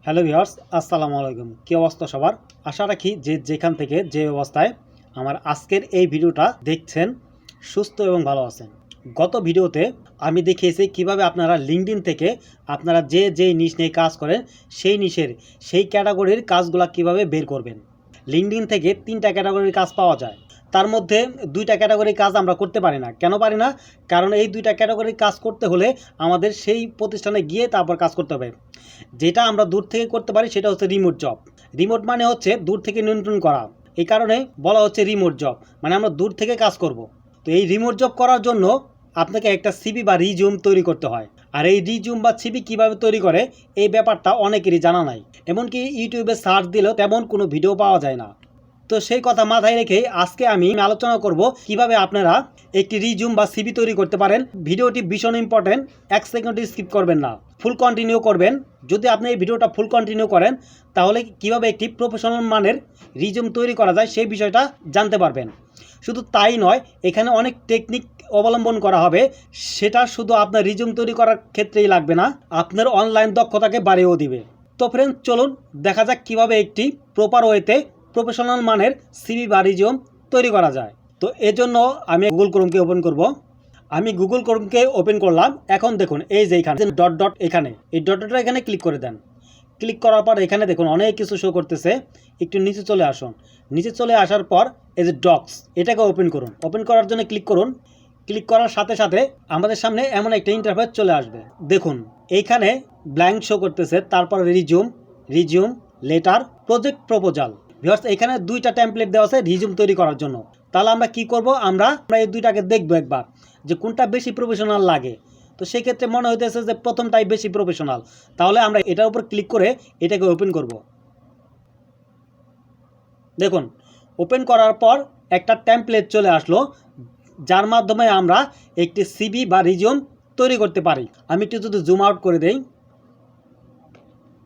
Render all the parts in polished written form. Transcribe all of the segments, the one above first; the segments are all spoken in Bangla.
হ্যালো ভিউয়ার্স, আসসালামু আলাইকুম। কী অবস্থা সবার? আশা রাখি যে যেখান থেকে যে অবস্থায় আমার আজকের এই ভিডিওটা দেখছেন সুস্থ এবং ভালো আছেন। গত ভিডিওতে আমি দেখিয়েছি কিভাবে আপনারা লিঙ্কডইন থেকে আপনারা যে নিশ নিয়ে কাজ করেন সেই ক্যাটাগরির কাজগুলো কিভাবে বের করবেন। লিঙ্কডইন থেকে 3টা ক্যাটাগরির কাজ পাওয়া যায়। তার মধ্যে 2টা ক্যাটাগরির কাজ আমরা করতে পারি না। কেন পারি না? কারণ এই 2টা ক্যাটাগরির কাজ করতে হলে আমাদের সেই প্রতিষ্ঠানে গিয়ে তারপর কাজ করতে হবে। যেটা আমরা দূর থেকে করতে পারি সেটা হচ্ছে রিমোট জব। রিমোট মানে হচ্ছে দূর থেকে নিয়ন্ত্রণ করা, এই কারণে বলা হচ্ছে রিমোট জব, মানে আমরা দূর থেকে কাজ করব। তো এই রিমোট জব করার জন্য আপনাকে একটা সিভি বা রিজিউম তৈরি করতে হয়। আর এই রিজিউম বা সিভি কীভাবে তৈরি করে এই ব্যাপারটা অনেকেরই জানা নাই। এমনকি ইউটিউবে সার্চ দিলেও তেমন কোনো ভিডিও পাওয়া যায় না। তো সেই কথা মাথায় রেখে আজকে আমি আলোচনা করব কিভাবে আপনারা একটি রিজিউম বা সিভি তৈরি করতে পারেন। ভিডিওটি ভীষণ ইম্পর্টেন্ট, 1 সেকেন্ড স্কিপ করবেন না, ফুল কন্টিনিউ করবেন। যদি আপনি এই ভিডিওটা ফুল কন্টিনিউ করেন তাহলে কিভাবে একটি প্রফেশনাল মানের রিজিউম তৈরি করা যায় সেই বিষয়টা জানতে পারবেন। শুধু তাই নয়, এখানে অনেক টেকনিক অবলম্বন করা হবে, সেটা শুধু আপনার রিজিউম তৈরি করার ক্ষেত্রেই লাগবে না, আপনার অনলাইন দক্ষতাকে বাড়িয়েও দিবে। তো ফ্রেন্ডস, চলুন দেখা যাক কিভাবে একটি প্রপার ওয়েতে প্রফেশনাল মানের সিভি বা রিজিউম তৈরি করা যায়। তো এজন্য আমি গুগল ক্রোমকে ওপেন করব। আমি গুগল ক্রোমকে ওপেন করলাম। এখন দেখুন এই যে এখানে ডট ডট, এখানে এই ডট ডটটা এখানে ক্লিক করে দেন। ক্লিক করার পর এখানে দেখুন অনেক কিছু শো করতেছে। একটু নিচে চলে আসুন। নিচে চলে আসার পর এই যে ডক্স, এটাকে ওপেন করুন। ওপেন করার জন্য ক্লিক করুন। ক্লিক করার সাথে সাথে আমাদের সামনে এমন একটা ইন্টারফেস চলে আসবে। দেখুন এইখানে ব্ল্যাঙ্ক শো করতেছে, তারপর resume, letter, project, proposal. Viewers, এখানে 2টা টেমপ্লেট দেওয়া আছে রিজিউম তৈরি করার জন্য। তাহলে আমরা কি করব, আমরা এই 2টাকে দেখব একবার যে কোনটা বেশি প্রফেশনাল লাগে। তো সেই ক্ষেত্রে মনে হইতেছে যে প্রথমটাই বেশি প্রফেশনাল। তাহলে আমরা এটার উপর ক্লিক করে এটাকে ওপেন করব। দেখুন ওপেন করার পর একটা টেমপ্লেট চলে আসলো, যার মাধ্যমে আমরা একটি সিভি বা রিজিউম তৈরি করতে পারি। আমি একটু যদি জুম আউট করে দেই,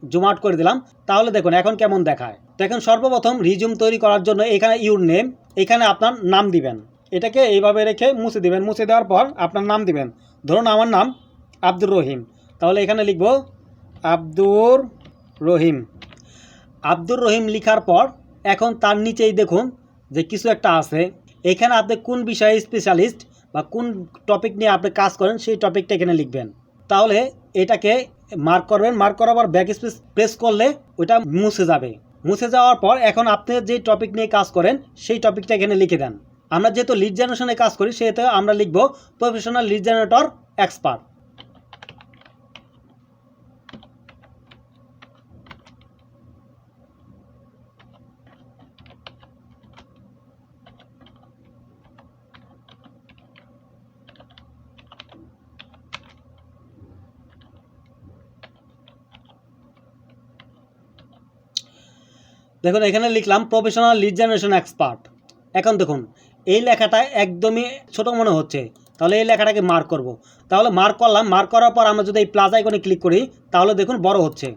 জুম আউট করে দিলাম, তাহলে দেখুন এখন কেমন দেখায়। তো এখন সর্বপ্রথম রিজিউম তৈরি করার জন্য এখানে ইউর নেম, এখানে আপনার নাম দিবেন। এটাকে এইভাবে রেখে মুছে দিবেন। মুছে দেওয়ার পর আপনার নাম দিবেন। ধরুন আমার নাম আব্দুর রহিম, তাহলে এখানে লিখব আব্দুর রহিম। আব্দুর রহিম লিখার পর এখন তার নিচেই দেখুন যে কিছু একটা আছে। এখানে আপনি কোন বিষয়ে স্পেশালিস্ট বা কোন টপিক নিয়ে আপনি কাজ করেন সেই টপিকটা এখানে লিখবেন। তাহলে এটাকে মার্ক করবেন। মার্ক করার পর ব্যাক স্পেস প্রেস করলে ওটা মুছে যাবে। মুছে যাওয়ার পর এখন আপনি যে টপিক নিয়ে কাজ করেন সেই টপিকটা এখানে লিখে দেন। আমরা যেহেতু লিড জেনারেশনে কাজ করি সেহেতু আমরা লিখব প্রফেশনাল লিড জেনারেটর এক্সপার্ট। দেখুন এখানে লিখলাম প্রফেশনাল লিড জেনারেশন এক্সপার্ট। এখন দেখুন এই লেখাটা একদমই ছোট মনে হচ্ছে, তাহলে এই লেখাটাকে মার্ক করব। তাহলে মার্ক করলাম। মার্ক করার পর আমরা যদি এই প্লাস আইকনে ক্লিক করি তাহলে দেখুন বড় হচ্ছে।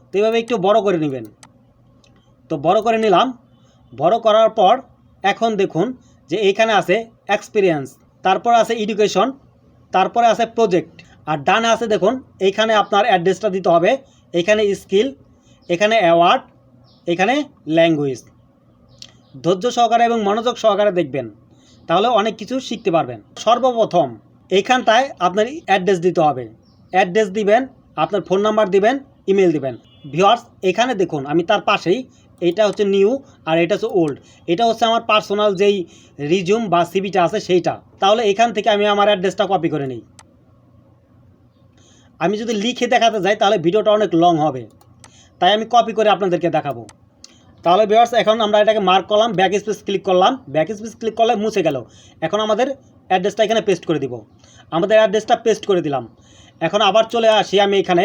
তো এইভাবে একটু বড় করে নেবেন। তো বড় করে নিলাম। বড় করার পর এখন দেখুন যে এইখানে আছে এক্সপিরিয়েন্স, তারপর আছে এডুকেশন, তারপরে আছে প্রজেক্ট, আর ডানে আছে দেখুন এইখানে আপনার অ্যাড্রেসটা দিতে হবে। এখানে স্কিল, এখানে অ্যাওয়ার্ড, এখানে ল্যাঙ্গুয়েজ। ধৈর্য সহকারে এবং মনোযোগ সহকারে দেখবেন, তাহলে অনেক কিছু শিখতে পারবেন। সর্বপ্রথম এইখানটায় আপনার অ্যাড্রেস দিতে হবে। অ্যাড্রেস দিবেন, আপনার ফোন নাম্বার দিবেন, ইমেল দিবেন। ভিউয়ার্স, এখানে দেখুন আমি তার পাশেই, এটা হচ্ছে নিউ আর এটা হচ্ছে ওল্ড। এটা হচ্ছে আমার পার্সোনাল যেই রিজিউম বা সিভিটা আছে সেইটা। তাহলে এখান থেকে আমি আমার অ্যাড্রেসটা কপি করে নিই। আমি যদি লিখে দেখাতে যাই তাহলে ভিডিওটা অনেক লং হবে, তাই আমি কপি করে আপনাদেরকে দেখাবো। তাহলে ভিউয়ার্স, এখন আমরা এটাকে মার্ক করলাম, ব্যাক স্পেস ক্লিক করলাম। ব্যাক স্পেস ক্লিক করলে মুছে গেল। এখন আমাদের অ্যাড্রেসটা এখানে পেস্ট করে দিব। আমাদের অ্যাড্রেসটা পেস্ট করে দিলাম। এখন আবার চলে আসি আমি এখানে।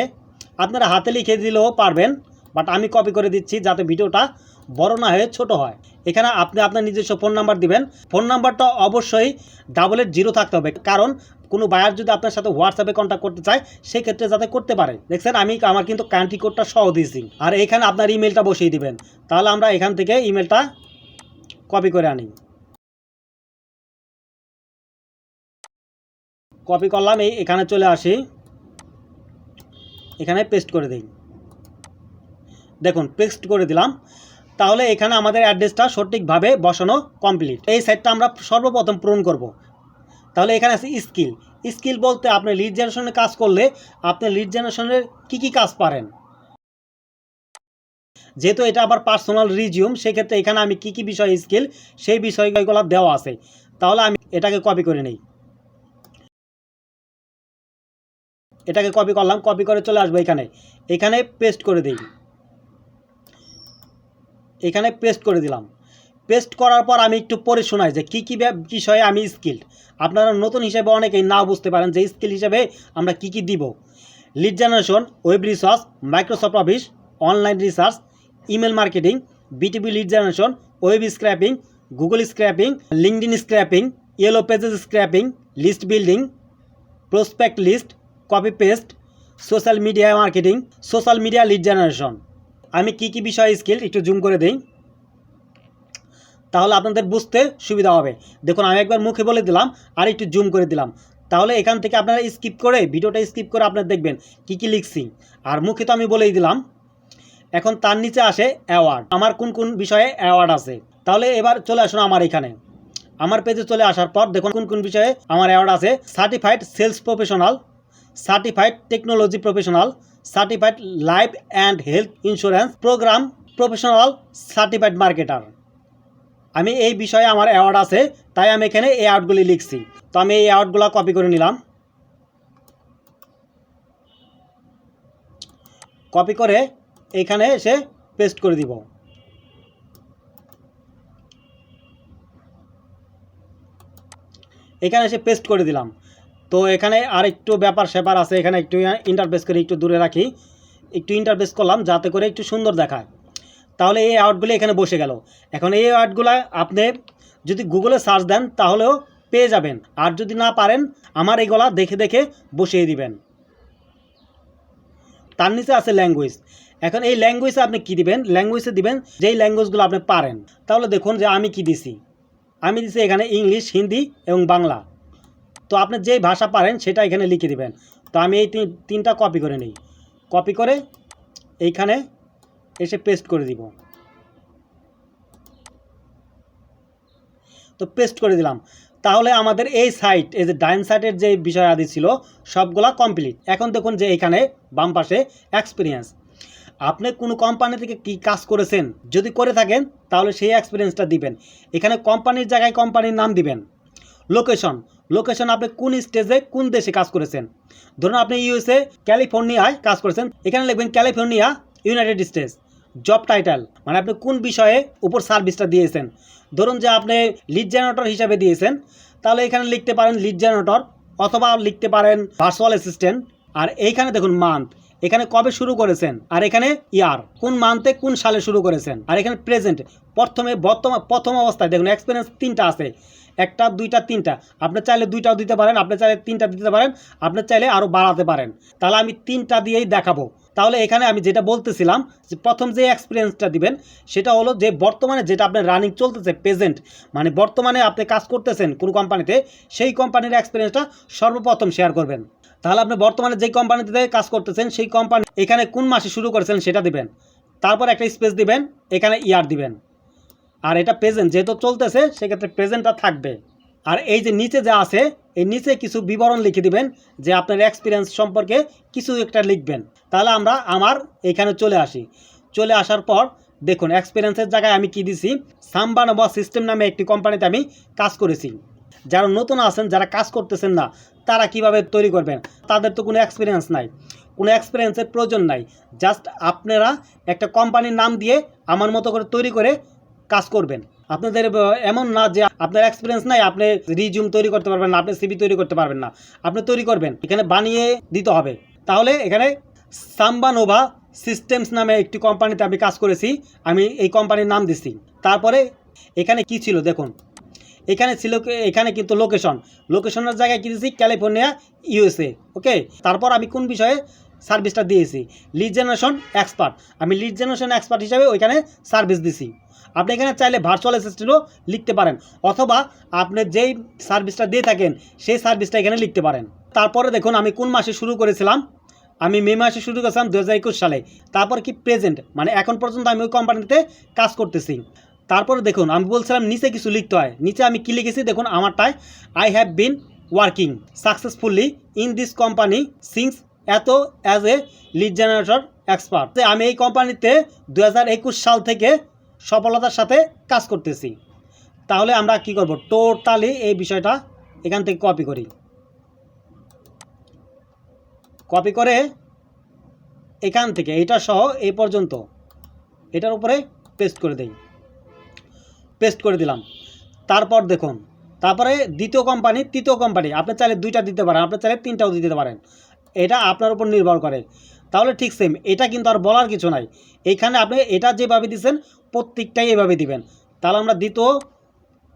আপনারা হাতে লিখে দিলেও পারবেন, বাট আমি কপি করে দিচ্ছি যাতে ভিডিওটা বড় না হয়ে ছোট হয়। এখানে আপনি আপনার নিজস্ব ফোন নাম্বার দিবেন। ফোন নাম্বারটা অবশ্যই 00 থাকতে হবে, কারণ কোনো বায়ার যদি আপনার সাথে হোয়াটসঅ্যাপে কন্ট্যাক্ট করতে চায় সেক্ষেত্রে যাতে করতে পারে। দেখছেন আমি আমার কিন্তু কান্ট্রি কোডটা সহ দিয়েছি। আর এখানে আপনার ইমেলটা বসিয়ে দিবেন। তাহলে আমরা এখান থেকে ইমেলটা কপি করে আনি। কপি করলাম, এখানে চলে আসি, এখানে পেস্ট করে দিই। দেখুন পেস্ট করে দিলাম। তাহলে এখানে আমাদের অ্যাড্রেসটা সঠিকভাবে বসানো কমপ্লিট। এই সাইটটা আমরা সর্বপ্রথম পূরণ করব। তাহলে এখানে আছে স্কিল। স্কিল বলতে আপনি লিড জেনারেশনের কাজ করলে আপনি লিড জেনারেশনের কী কাজ পারেন। যেহেতু এটা আবার পার্সোনাল রিজিউম, সেক্ষেত্রে এখানে আমি কী বিষয় স্কিল সেই বিষয়গুলো দেওয়া আছে। তাহলে আমি এটাকে কপি করে নিই। এটাকে কপি করলাম, কপি করে চলে আসবো এখানে পেস্ট করে দিই। এখানে পেস্ট করে দিলাম। পেস্ট করার পর আমি একটু পড়ে শোনাই যে কী বিষয়ে আমি স্কিল্ড। আপনারা নতুন হিসেবে অনেকেই নাও বুঝতে পারেন যে স্কিল হিসেবে আমরা কী দিব। Lead generation, web research, Microsoft office, online research, email marketing, বিটিবি lead generation, web scraping, Google scraping, LinkedIn scraping, yellow pages scraping, list building, prospect list, copy paste, social media marketing, social media lead generation. আমি কী বিষয়ে স্কিল একটু জুম করে দিই, তাহলে আপনাদের বুঝতে সুবিধা হবে। দেখুন আমি একবার মুখে বলে দিলাম আর একটু জুম করে দিলাম। তাহলে এখান থেকে আপনারা স্কিপ করে ভিডিওটা স্কিপ করে আপনারা দেখবেন কী লিখছি। আর মুখে তো আমি বলেই দিলাম। এখন তার নিচে আসে অ্যাওয়ার্ড, আমার কোন বিষয়ে অ্যাওয়ার্ড আছে। তাহলে এবার চলে আসুন আমার পেজে চলে আসার পর দেখুন কোন বিষয়ে আমার অ্যাওয়ার্ড আছে। Certified sales professional, certified technology professional, certified life and health insurance programme professional, certified marketer. আমি এই বিষয়ে আমার অ্যাওয়ার্ড আছে, তাই আমি এখানে এই অ্যাওয়ার্ডগুলি লিখছি। তো আমি এই অ্যাওয়ার্ডগুলো কপি করে নিলাম। কপি করে এখানে এসে পেস্ট করে দিব। এখানে এসে পেস্ট করে দিলাম। তো এখানে আর একটু ব্যাপার আছে, এখানে একটু ইন্টারফেস করে একটু দূরে রাখি। একটু ইন্টারফেস করলাম যাতে করে একটু সুন্দর দেখায়। তাহলে এই অ্যাওয়ার্ডগুলো এখানে বসে গেল। এখন এই অ্যাওয়ার্ডগুলো আপনি যদি গুগলে সার্চ দেন তাহলেও পেয়ে যাবেন, আর যদি না পারেন আমার এইগুলা দেখে বসিয়ে দিবেন। তার নিচে আছে ল্যাঙ্গুয়েজ। এখন এই ল্যাঙ্গুয়েজে আপনি কী দিবেন, ল্যাঙ্গুয়েজে দিবেন যেই ল্যাঙ্গুয়েজগুলো আপনি পারেন। তাহলে দেখুন যে আমি কি দিছি, আমি দিছি এখানে ইংলিশ, হিন্দি এবং বাংলা। তো আপনি যেই ভাষা পারেন সেটা এখানে লিখে দিবেন। তো আমি এই তিনটা কপি করে নিই, কপি করে এইখানে এসে পেস্ট করে দিব। তো পেস্ট করে দিলাম। তাহলে আমাদের এই সাইট, এই যে ডাইন সাইটের যে বিষয় আদি ছিল সবগুলা কমপ্লিট। এখন দেখুন যে এখানে বাম পাশে এক্সপিরিয়েন্স, আপনি কোনো কোম্পানি থেকে কি কাজ করেছেন যদি করে থাকেন তাহলে সেই এক্সপিরিয়েন্সটা দিবেন। এখানে কোম্পানির জায়গায় কোম্পানির নাম দিবেন। লোকেশন আপনি কোন স্টেজে কোন দেশে কাজ করেছেন। ধরুন আপনি ইউএসএ ক্যালিফোর্নিয়ায় কাজ করেছেন, এখানে লিখবেন California, United states. Job title মানে আপনি কোন বিষয়ে উপর সার্ভিসটা দিয়েছেন। ধরুন যে আপনি লিড জেনারেটর হিসাবে দিয়েছেন, তাহলে এখানে লিখতে পারেন লিড জেনারেটর, অথবা লিখতে পারেন ভার্চুয়াল অ্যাসিস্ট্যান্ট। আর এইখানে দেখুন মান্থ, এখানে কবে শুরু করেছেন, আর এখানে ইয়ার কোন মান্থে কোন সালে শুরু করেছেন। আর এখানে প্রেজেন্ট, প্রথম অবস্থায় দেখুন এক্সপিরিয়েন্স 3টা আছে, 1টা 2টা 3টা। আপনি চাইলে 2টাও দিতে পারেন, আপনি চাইলে 3টা দিতে পারেন, আপনি চাইলে আরও বাড়াতে পারেন। তাহলে আমি 3টা দিয়েই দেখাবো। তাহলে এখানে আমি যেটা বলতেছিলাম যে প্রথম যে এক্সপিরিয়েন্সটা দিবেন সেটা হলো যে বর্তমানে যেটা আপনার রানিং চলতেছে, প্রেজেন্ট মানে বর্তমানে আপনি কাজ করতেছেন কোন কোম্পানিতে, সেই কোম্পানির এক্সপিরিয়েন্সটা সর্বপ্রথম শেয়ার করবেন। তাহলে আপনি বর্তমানে যেই কোম্পানিতে কাজ করতেছেন সেই কোম্পানি এখানে কোন মাসে শুরু করেছেন সেটা দিবেন। তারপর একটা স্পেস দিবেন, এখানে ইয়ার দিবেন। আর এটা প্রেজেন্ট যেহেতু চলতেছে সেক্ষেত্রে প্রেজেন্টটা থাকবে। আর এই যে নিচে যা আছে এই নিচে কিছু বিবরণ লিখে দিবেন যে আপনার এক্সপিরিয়েন্স সম্পর্কে কিছু একটা লিখবেন। তাহলে আমরা আমার এখানে চলে আসার পর দেখুন এক্সপিরিয়েন্সের জায়গায় আমি কি দিছি, সাম্বানোভা সিস্টেম নামে একটি কোম্পানিতে আমি কাজ করেছি। যারা নতুন আছেন, যারা কাজ করতেছেন না, তারা কিভাবে তৈরি করবেন, তাদের তো কোনো এক্সপিরিয়েন্স নাই, কোনো এক্সপিরিয়েন্সের প্রয়োজন নাই। জাস্ট আপনারা একটা কোম্পানির নাম দিয়ে আমার মতো করে তৈরি করে কাজ করবেন। আপনাদের এমন না যে আপনার এক্সপিরিয়েন্স নাই, আপনি রিজিউম তৈরি করতে পারবেন না, আপনি সিভি তৈরি করতে পারবেন না, আপনি তৈরি করবেন, এখানে বানিয়ে দিতে হবে। তাহলে এখানে সাম্বানোভা সিস্টেমস নামে একটি কোম্পানিতে আমি কাজ করেছি, আমি এই কোম্পানির নাম দিছি। তারপরে এখানে কি ছিল দেখুন, এখানে কিন্তু লোকেশনের জায়গায় কি দিয়েছি, ক্যালিফোর্নিয়া, ইউএসএ। ওকে, তারপর আমি কোন বিষয়ে সার্ভিসটা দিয়েছি, লিড জেনারেশন এক্সপার্ট। আমি লিড জেনারেশন এক্সপার্ট হিসাবে ওইখানে সার্ভিস দিছি। আপনি এখানে চাইলে ভার্চুয়াল অ্যাসিস্ট্যান্টও লিখতে পারেন, অথবা আপনি যেই সার্ভিসটা দিয়ে থাকেন সেই সার্ভিসটা এখানে লিখতে পারেন। তারপরে দেখুন আমি কোন মাসে শুরু করেছিলাম, আমি মে মাসে শুরু করেছিলাম 2021 সালে। তারপর কি প্রেজেন্ট, মানে এখন পর্যন্ত আমি ওই কোম্পানিতে কাজ করতেছি। তারপরে দেখুন আমি বলছিলাম নিচে কিছু লিখতে হয়, নিচে আমি কি লিখেছি দেখুন আমারটায়, I have been working successfully in this company since এত as a lead generator expert. আমি এই কোম্পানিতে 2021 সাল থেকে সফলতার সাথে কাজ করতেছি। তাহলে আমরা কি করব, টোটালি এই বিষয়টা এখান থেকে কপি করি, কপি করে এখান থেকে এটা সহ এই পর্যন্ত এটার উপরে পেস্ট করে দেই, পেস্ট করে দিলাম। তারপর দেখুন, তারপরে দ্বিতীয় কোম্পানি তৃতীয় কোম্পানি, আপনি চাইলে 2টা দিতে পারেন, আপনি চাইলে 3টাও দিতে পারেন, এটা আপনার উপর নির্ভর করে। তাহলে ঠিক সেম, এটা কিন্তু আর বলার কিছু নাই। এইখানে আপনি এটা যেভাবে দিচ্ছেন প্রত্যেকটাই এভাবে দিবেন। তাহলে আমরা দ্বিতীয়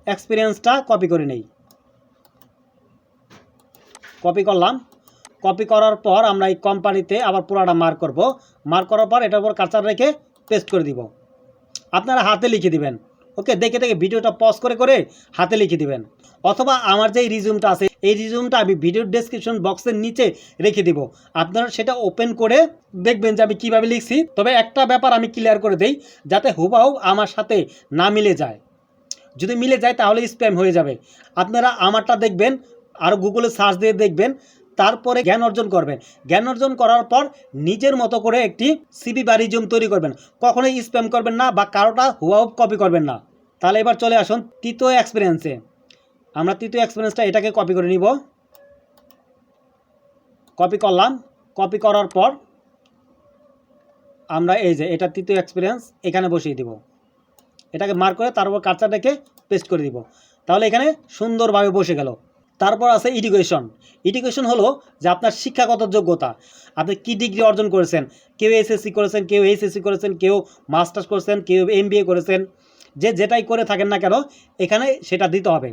এক্সপিরিয়েন্সটা কপি করে নেই, কপি করলাম। কপি করার পর আমরা এই কোম্পানিতে আবার পুরাটা মার্ক করব, মার্ক করার পর এটার উপর কার্সার রেখে পেস্ট করে দিব। আপনারা হাতে লিখে দিবেন, ওকে, দেখে দেখে ভিডিওটা পজ করে করে হাতে লিখে দিবেন। অথবা আমার যে রিজিউমটা আছে এই রিজিউমটা আমি ভিডিওর ডেসক্রিপশন বক্সের নিচে রেখে দিব, আপনারা সেটা ওপেন করে দেখবেন যে আমি কীভাবে লিখছি। তবে একটা ব্যাপার আমি ক্লিয়ার করে দেই, যাতে হুবহু আমার সাথে না মিলে যায়। যদি মিলে যায় তাহলে স্প্যাম হয়ে যাবে। আপনারা আমারটা দেখবেন, আর গুগলে সার্চ দিয়ে দেখবেন, তারপরে জ্ঞান অর্জন করবেন। জ্ঞান অর্জন করার পর নিজের মতো করে একটি সিভি বা রিজিউম তৈরি করবেন। কখনোই স্প্যাম করবেন না বা কারোটা হুবহু কপি করবেন না। তাহলে এবার চলে আসুন তৃতীয় এক্সপিরিয়েন্সে। আমরা তৃতীয় এক্সপিরিয়েন্সটা এটাকে কপি করে নিব, কপি করলাম। কপি করার পর আমরা এই যে এটা তৃতীয় এক্সপিরিয়েন্স এখানে বসিয়ে দিব, এটাকে মার্ক করে তার উপর কার্সার রেখে পেস্ট করে দিব। তাহলে এখানে সুন্দরভাবে বসে গেল। তারপর আছে এডুকেশন। এডুকেশন হলো যে আপনার শিক্ষাগত যোগ্যতা, আপনি কি ডিগ্রি অর্জন করেছেন। কেউ এসএসসি করেছেন, কেউ এইচএসসি করেছেন, কেউ মাস্টার্স করেছেন, কেউ এমবিএ করেছেন। যে যেটাই করে থাকেন না কেন এখানে সেটা দিতে হবে।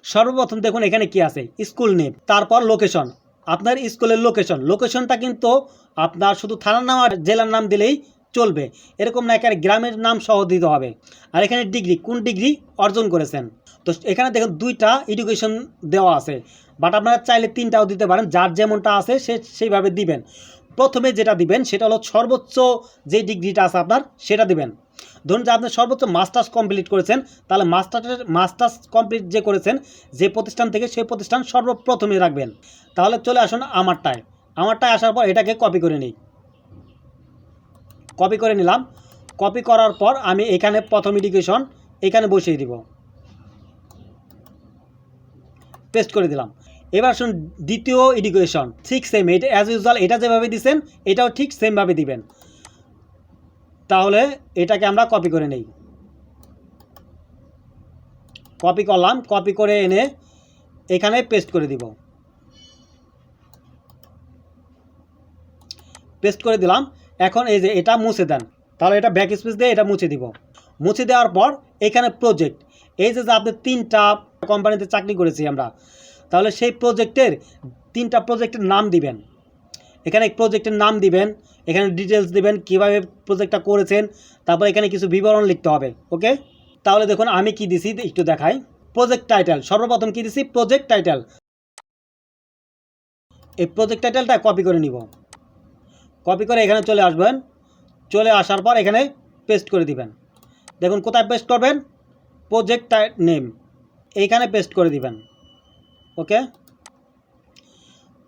সর্বপ্রথম দেখুন এখানে কি আছে, স্কুল নেম, তারপর লোকেশন, আপনার স্কুলের লোকেশন। লোকেশনটা কিন্তু আপনার শুধু থানার নাম আর জেলার নাম দিলেই চলবে, এরকম না, এখানে গ্রামের নাম সহ দিতে হবে। আর এখানে ডিগ্রি, কোন ডিগ্রি অর্জন করেছেন। তো এখানে দেখুন 2টা এডুকেশন দেওয়া আছে, বাট আপনারা চাইলে 3টাও দিতে পারেন, যার যেমনটা আছে সে সেইভাবে দিবেন। প্রথমে যেটা দিবেন সেটা হলো সর্বোচ্চ যে ডিগ্রিটা আছে আপনার সেটা দিবেন। ধরুন যে আপনি সর্বোচ্চ মাস্টার্স কমপ্লিট করেছেন, তাহলে মাস্টার্স কমপ্লিট যে করেছেন যে প্রতিষ্ঠান থেকে সেই প্রতিষ্ঠান সর্বপ্রথমে রাখবেন। তাহলে চলে আসুন আমারটায় আসার পর এটাকে কপি করে নিই, কপি করে নিলাম। কপি করার পর আমি এখানে প্রথম এডুকেশন এখানে বসিয়ে দিব, পেস্ট করে দিলাম। এবার আসুন দ্বিতীয় এডুকেশন, ঠিক সেম, এটা অ্যাজ ইউজুয়াল এটা যেভাবে দিচ্ছেন এটাও ঠিক সেমভাবে দিবেন। তাহলে এটাকে আমরা কপি করে নেই, কপি করলাম। কপি করে এনে এখানে পেস্ট করে দিব, পেস্ট করে দিলাম। এখন এই যে এটা মুছে দেন, তাহলে এটা ব্যাক স্পেস দিয়ে এটা মুছে দিব। মুছে দেওয়ার পর এখানে প্রজেক্ট, এই যে আপনি 3টা কোম্পানিতে চাকরি করেছি আমরা, তাহলে সেই প্রজেক্টের 3টা প্রজেক্টের নাম দিবেন। এখানে প্রজেক্টের নাম দিবেন, এখানে ডিটেলস দিবেন কীভাবে প্রজেক্টটা করেছেন, তারপর এখানে কিছু বিবরণ লিখতে হবে, ওকে। তাহলে দেখুন আমি কি দিছি একটু দেখাই। প্রজেক্ট টাইটেল, সর্বপ্রথম কি দিছি, প্রজেক্ট টাইটেল। এই প্রজেক্ট টাইটেলটা কপি করে নিব, কপি করে এখানে চলে আসবেন। চলে আসার পর এখানে পেস্ট করে দিবেন। দেখুন কোথায় পেস্ট করবেন, প্রজেক্ট নেম এইখানে পেস্ট করে দিবেন, ওকে।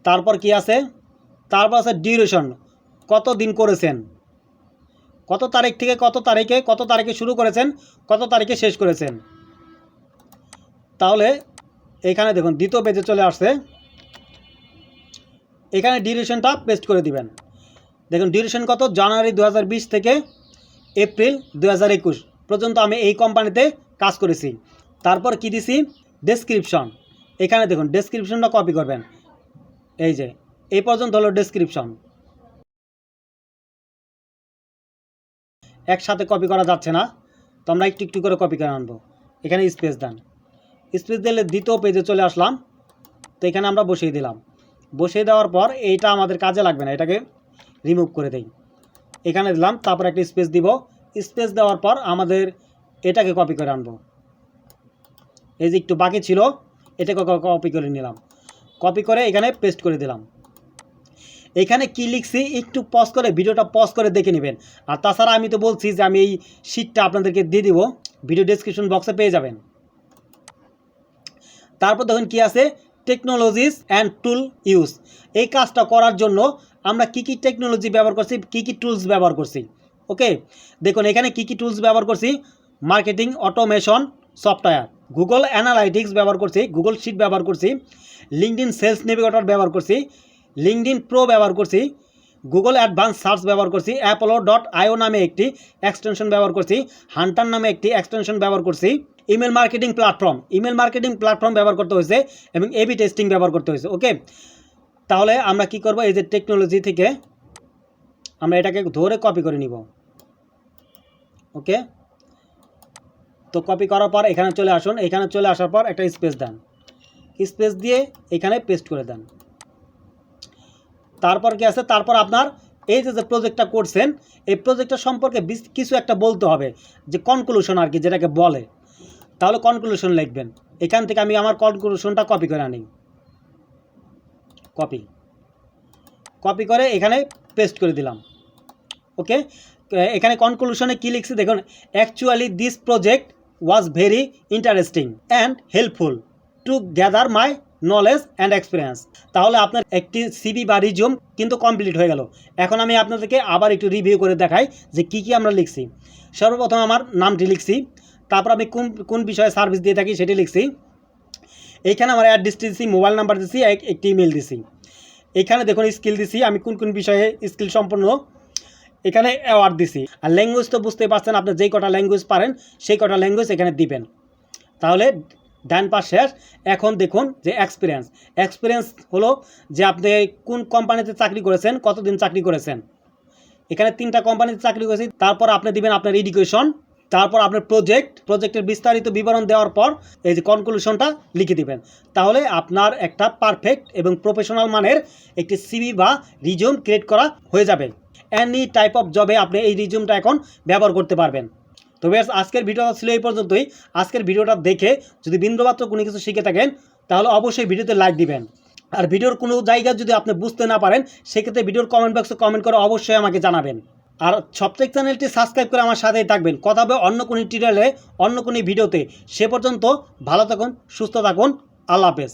তারপর কি আছে, তারপর আছে ডিউরেশন, কত দিন করেছেন, কত তারিখ থেকে কত তারিখে শুরু করেছেন, কত তারিখে শেষ করেছেন। তাহলে এখানে দেখুন দ্বিতীয় পেজে চলে আসছে, এখানে ডিউরেশনটা পেস্ট করে দিবেন। দেখুন ডিউরেশন কত, জানুয়ারি 2020 থেকে এপ্রিল 2021 পর্যন্ত আমি এই কোম্পানিতে কাজ করেছি। তারপর কি দিছি, ডেসক্রিপশন, এখানে দেখুন ডেসক্রিপশনটা কপি করবেন। এই যে এই পর্যন্ত হলো ডেসক্রিপশন, একসাথে কপি করা যাচ্ছে না, তো আমরা একটু একটু করে কপি করে আনবো। এখানে স্পেস দেন, স্পেস দিলে দ্বিতীয় পেজে চলে আসলাম। তো এখানে আমরা বসিয়ে দিলাম, বসিয়ে দেওয়ার পর এইটা আমাদের কাজে লাগবে না, এটাকে রিমুভ করে দেই। এখানে দিলাম, তারপর একটা স্পেস দিব। স্পেস দেওয়ার পর আমাদের এটাকে কপি করে আনবো। এই যে একটু বাকি ছিল এটাকে কপি করে নিলাম, কপি করে এখানে পেস্ট করে দিলাম। এখানে কি লিখছি একটু পজ করে ভিডিওটা পজ করে দেখে নেবেন। আর তাছাড়া আমি তো বলছি যে আমি এই শিটটা আপনাদেরকে দিয়ে দিব, ভিডিও ডেসক্রিপশন বক্সে পেয়ে যাবেন। তারপর দেখুন কি আছে, টেকনোলজিস অ্যান্ড টুল ইউজ। এই কাজটা করার জন্য আমরা কি কি টেকনোলজি ব্যবহার করছি, কি কি টুলস ব্যবহার করছি। ওকে, দেখুন এখানে কি কি টুলস ব্যবহার করছি। Marketing automation software, Google analytics ব্যবহার করছি, গুগল শিট ব্যবহার করছি, লিঙ্কডইন সেলস নেভিগেটর ব্যবহার করছি, লিঙ্কডইন প্রো ব্যবহার করছি, গুগল অ্যাডভান্স সার্চ ব্যবহার করছি, অ্যাপোলো.io নামে একটি এক্সটেনশন ব্যবহার করছি, হান্টার নামে একটি এক্সটেনশন ব্যবহার করছি, ইমেল মার্কেটিং প্ল্যাটফর্ম ব্যবহার করতে হয়েছে এবং এবি টেস্টিং ব্যবহার করতে হয়েছে। ওকে, তাহলে আমরা কি করব, এই যে টেকনোলজি থেকে আমরা এটাকে ধরে কপি করে নিব। ওকে, তো কপি করার পর এখানে চলে আসুন, এখানে চলে আসার পর একটা স্পেস দেন, স্পেস দিয়ে এখানে পেস্ট করে দেন। তারপর কি আছে, তারপর আপনার এই যে প্রজেক্টটা করছেন এই প্রজেক্টটা সম্পর্কে কিছু একটা বলতে হবে, যে কনক্লুশন আর কি যেটাকে বলে। তাহলে কনক্লুশন লিখবেন। এখান থেকে আমি আমার কনক্লুশনটা কপি করে আনি, কপি করে এখানে পেস্ট করে দিলাম। ওকে, এখানে কনক্লুশনে কি লিখছি দেখুন, actually this project was very interesting and helpful two gather my knowledge and experience. তাহলে আপনার একটি সিভি বা রিজিউম কিন্তু কমপ্লিট হয়ে গেল। এখন আমি আপনাদেরকে আবার একটু রিভিউ করে দেখাই যে কি কি আমরা লিখছি। সর্বপ্রথম আমার নামটি লিখছি, তারপর আমি কোন বিষয়ে সার্ভিস দিয়ে থাকি সেটি লিখছি। এইখানে আমার অ্যাড্রেস দিচ্ছি, মোবাইল নাম্বার দিচ্ছি, একটি ইমেল দিছি। এখানে দেখুন স্কিল দিছি, আমি কোন বিষয়ে স্কিল সম্পন্ন, এখানে অ্যাওয়ার্ড দিছি। আর ল্যাঙ্গুয়েজ তো বুঝতেই পারছেন, আপনি যেই কটা ল্যাঙ্গুয়েজ পারেন সেই কটা ল্যাঙ্গুয়েজ এখানে দিবেন। তাহলে ডান পাশ শেষ। এখন দেখুন যে এক্সপিরিয়েন্স হলো যে আপনি কোন কোম্পানিতে চাকরি করেছেন, কতদিন চাকরি করেছেন। এখানে 3টা কোম্পানিতে চাকরি করেছি। তারপর আপনি দিবেন আপনার এডুকেশন, তারপর আপনার প্রজেক্টের বিস্তারিত বিবরণ দেওয়ার পর এই যে কনক্লুশনটা লিখে দিবেন। তাহলে আপনার একটা পারফেক্ট এবং প্রফেশনাল মানের একটি সিভি বা রিজিউম ক্রিয়েট করা হয়ে যাবে। এনি টাইপ অফ জবে আপনি এই রিজিউমটা এখন ব্যবহার করতে পারবেন। তো বেশ, আজকের ভিডিওটা ছিল এই পর্যন্তই। আজকের ভিডিওটা দেখে যদি বিন্দুমাত্র কোনো কিছু শিখে থাকেন তাহলে অবশ্যই ভিডিওতে লাইক দিবেন। আর ভিডিওর কোনো জায়গা যদি আপনি বুঝতে না পারেন সেক্ষেত্রে ভিডিওর কমেন্ট বক্সে কমেন্ট করে অবশ্যই আমাকে জানাবেন। আর সবটেক চ্যানেলটি সাবস্ক্রাইব করে আমার সাথেই থাকবেন। কথা হবে অন্য কোনো টিউটোরিয়ালে, অন্য কোনো ভিডিওতে। সে পর্যন্ত ভালো থাকুন, সুস্থ থাকুন, আল্লাহ হাফেজ।